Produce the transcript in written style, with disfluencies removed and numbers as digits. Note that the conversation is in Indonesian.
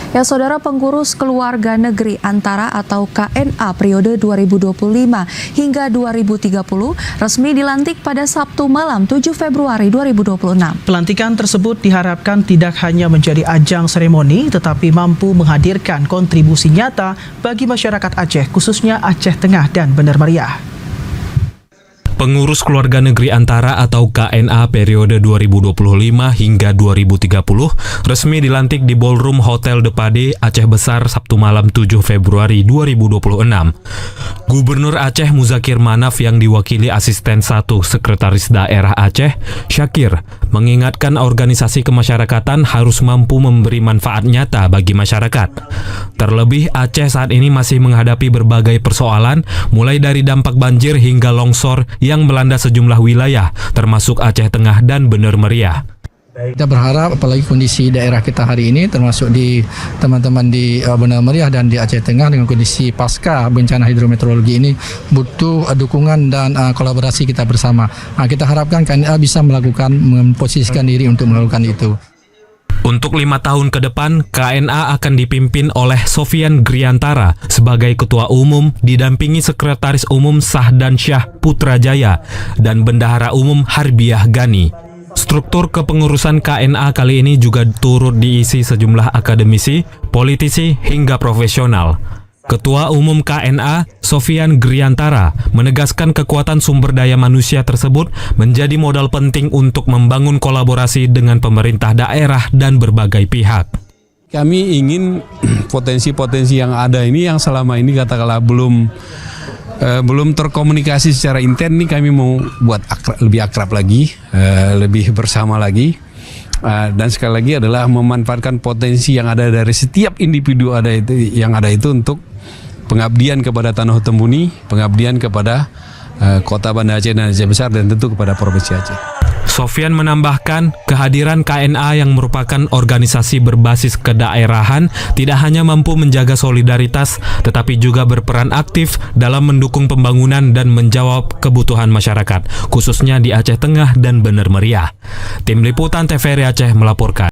Ya, Saudara, pengurus keluarga negeri antara atau KNA periode 2025 hingga 2030 resmi dilantik pada Sabtu malam 7 Februari 2026. Pelantikan tersebut diharapkan tidak hanya menjadi ajang seremoni, tetapi mampu menghadirkan kontribusi nyata bagi masyarakat Aceh, khususnya Aceh Tengah dan Bener Meriah. Pengurus keluarga negeri antara atau KNA periode 2025 hingga 2030 resmi dilantik di Ballroom Hotel De Pade, Aceh Besar, Sabtu malam 7 Februari 2026. Gubernur Aceh Muzakir Manaf yang diwakili Asisten 1 Sekretaris Daerah Aceh, Syakir, mengingatkan organisasi kemasyarakatan harus mampu memberi manfaat nyata bagi masyarakat. Terlebih, Aceh saat ini masih menghadapi berbagai persoalan, mulai dari dampak banjir hingga longsor yang melanda sejumlah wilayah, termasuk Aceh Tengah dan Bener Meriah. Kita berharap apalagi kondisi daerah kita hari ini, termasuk di teman-teman di Bener Meriah dan di Aceh Tengah dengan kondisi pasca bencana hidrometeorologi ini butuh dukungan dan kolaborasi kita bersama. Kita harapkan KNA bisa memposisikan diri untuk melakukan itu. Untuk 5 tahun ke depan, KNA akan dipimpin oleh Sofian Griantara sebagai Ketua Umum, didampingi Sekretaris Umum Sahdan Syah Putrajaya dan Bendahara Umum Harbiah Gani. Struktur kepengurusan KNA kali ini juga turut diisi sejumlah akademisi, politisi, hingga profesional. Ketua Umum KNA, Sofian Griantara, menegaskan kekuatan sumber daya manusia tersebut menjadi modal penting untuk membangun kolaborasi dengan pemerintah daerah dan berbagai pihak. Kami ingin potensi-potensi yang ada ini yang selama ini katakanlah belum terkomunikasi secara intens, ini kami mau buat lebih akrab lagi, lebih bersama lagi. Dan sekali lagi adalah memanfaatkan potensi yang ada dari setiap individu yang ada itu untuk pengabdian kepada Tanah Tembuni, pengabdian kepada Kota Banda Aceh dan Aceh Besar, dan tentu kepada Provinsi Aceh. Sofian menambahkan, kehadiran KNA yang merupakan organisasi berbasis kedaerahan tidak hanya mampu menjaga solidaritas, tetapi juga berperan aktif dalam mendukung pembangunan dan menjawab kebutuhan masyarakat, khususnya di Aceh Tengah dan Bener Meriah. Tim Liputan TVRI Aceh melaporkan.